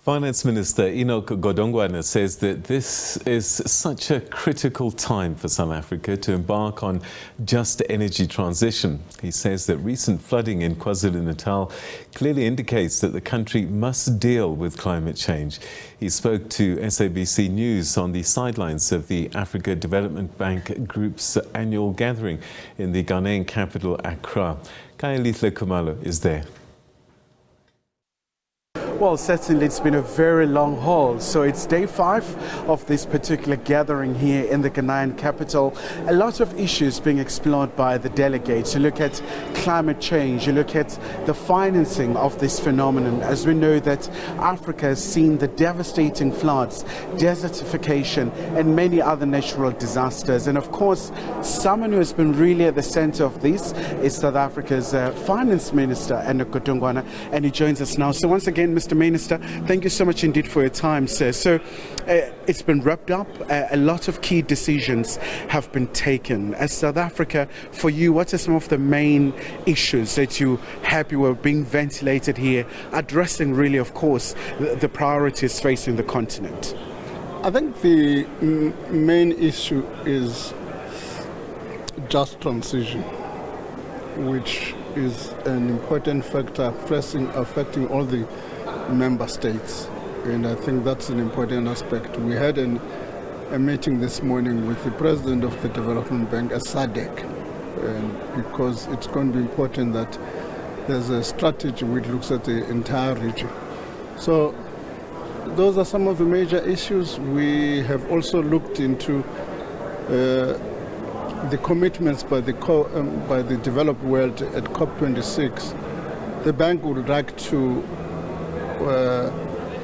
Finance Minister Enoch Godongwana says that this is such a critical time for South Africa to embark on just energy transition. He says that recent flooding in KwaZulu-Natal clearly indicates that the country must deal with climate change. He spoke to SABC News on the sidelines of the Africa Development Bank Group's annual gathering in the Ghanaian capital, Accra. Kayalihle Kumalo is there. Well, certainly it's been a very long haul. So it's day 5 of this particular gathering here in the Ghanaian capital. A lot of issues being explored by the delegates. You look at climate change, you look at the financing of this phenomenon, as we know that Africa has seen the devastating floods, desertification, and many other natural disasters. And of course, someone who has been really at the center of this is South Africa's Finance Minister, Enoch Godongwana, and he joins us now. So once again, Mr. Minister, thank you so much indeed for your time, sir. So it's been wrapped up. A lot of key decisions have been taken. As South Africa, for you, what are some of the main issues that you happy were being ventilated here, addressing really, of course, the priorities facing the continent? I think the main issue is just transition, which is an important factor affecting all the member states, and I think that's an important aspect. We had a meeting this morning with the president of the Development Bank, SADC, and because it's going to be important that there's a strategy which looks at the entire region. So those are some of the major issues. We have also looked into the commitments by the developed world at COP26. The bank would like to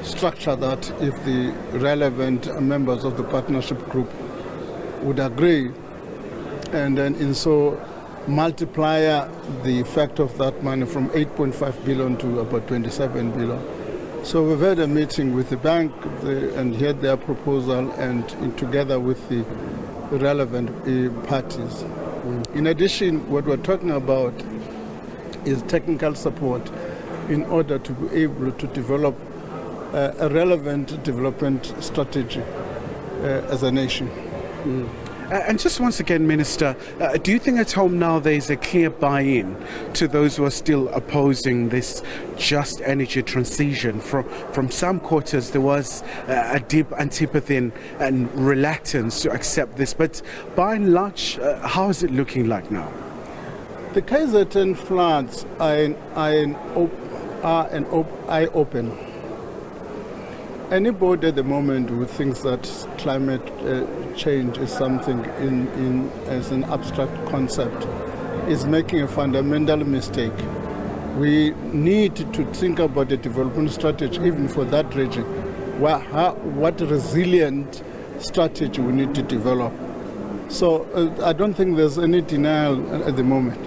structure that if the relevant members of the partnership group would agree, and then in so multiply the effect of that money from 8.5 billion to about 27 billion. So we've had a meeting with the bank and heard their proposal, and together with the relevant parties. In addition, what we're talking about is technical support in order to be able to develop a relevant development strategy as a nation. And just once again, Minister, do you think at home now there is a clear buy-in to those who are still opposing this just energy transition? From some quarters there was a deep antipathy and reluctance to accept this, but by and large, how is it looking like now? The KZN floods are an eye-opener. Anybody at the moment who thinks that climate change is something as an abstract concept is making a fundamental mistake. We need to think about the development strategy even for that region. What resilient strategy we need to develop. So I don't think there's any denial at the moment.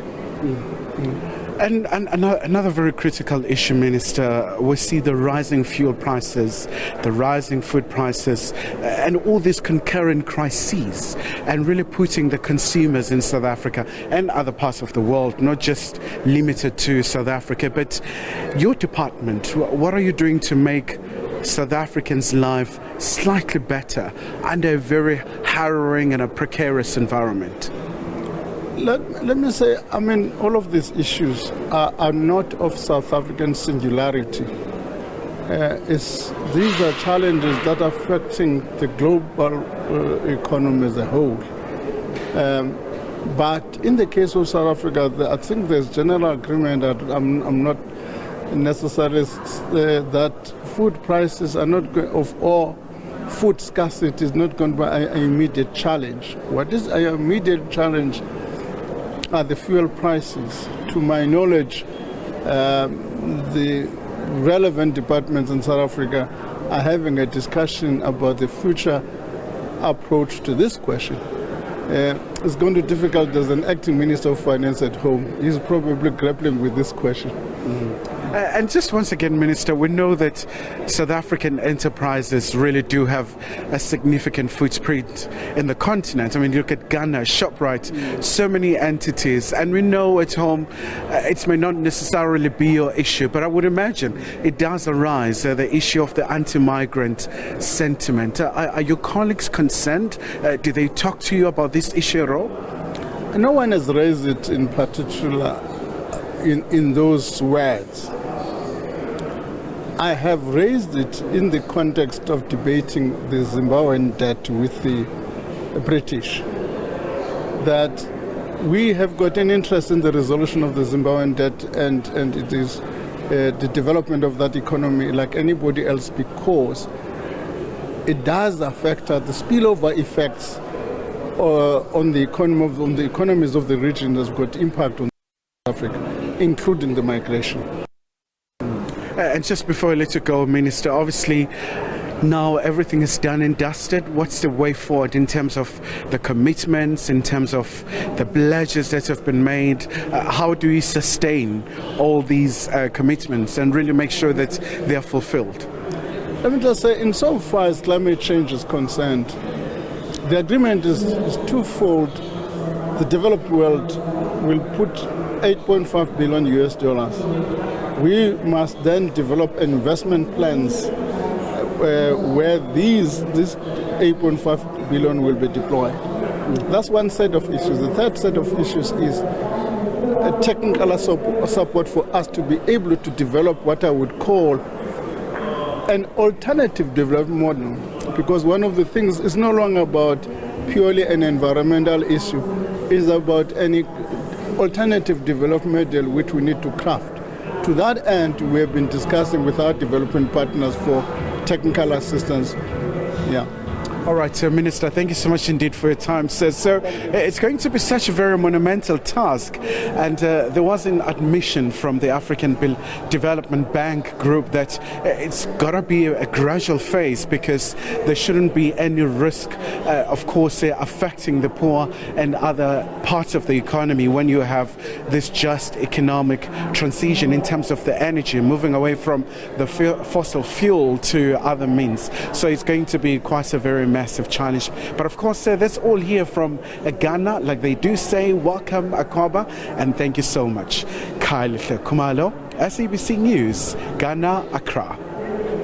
And another very critical issue, Minister, we see the rising fuel prices, the rising food prices, and all these concurrent crises, and really putting the consumers in South Africa and other parts of the world, not just limited to South Africa, but your department, what are you doing to make South Africans' life slightly better under a very harrowing and a precarious environment? Let me say, I mean, all of these issues are not of South African singularity. These are challenges that are affecting the global economy as a whole. But in the case of South Africa, I think there's general agreement that I'm not necessarily that food prices are not or food scarcity is not going to be an immediate challenge. What is an immediate challenge are the fuel prices. To my knowledge, the relevant departments in South Africa are having a discussion about the future approach to this question. It's going to be difficult. There's an acting Minister of Finance at home. He's probably grappling with this question. And just once again, Minister, we know that South African enterprises really do have a significant footprint in the continent. I mean, look at Ghana, ShopRite, so many entities. And we know at home it may not necessarily be your issue, but I would imagine it does arise, the issue of the anti-migrant sentiment. Are your colleagues concerned? Do they talk to you about this issue at all? No one has raised it in particular in those words. I have raised it in the context of debating the Zimbabwean debt with the British, that we have got an interest in the resolution of the Zimbabwean debt and it is the development of that economy like anybody else, because it does affect the spillover effects on the economies of the region that's got impact on Africa, including the migration. And just before I let you go, Minister, obviously now everything is done and dusted. What's the way forward in terms of the commitments, in terms of the pledges that have been made? How do we sustain all these commitments and really make sure that they are fulfilled? Let me just say, insofar as climate change is concerned, the agreement is twofold. The developed world will put $8.5 billion. We must then develop investment plans where these $8.5 billion will be deployed. That's one set of issues. The third set of issues is a technical support for us to be able to develop what I would call an alternative development model, because one of the things is no longer about purely an environmental issue, it's about any alternative development model which we need to craft. To that end, we have been discussing with our development partners for technical assistance. Yeah. All right, so Minister, thank you so much indeed for your time, sir. So it's going to be such a very monumental task, and there was an admission from the African Development Bank Group that it's got to be a gradual phase, because there shouldn't be any risk, of course, affecting the poor and other parts of the economy when you have this just economic transition in terms of the energy, moving away from the fossil fuel to other means. So it's going to be quite a very massive challenge. But of course, that's all here from Ghana. Like they do say, welcome Akwaba, and thank you so much. Kyle Kumalo, SABC News, Ghana, Accra.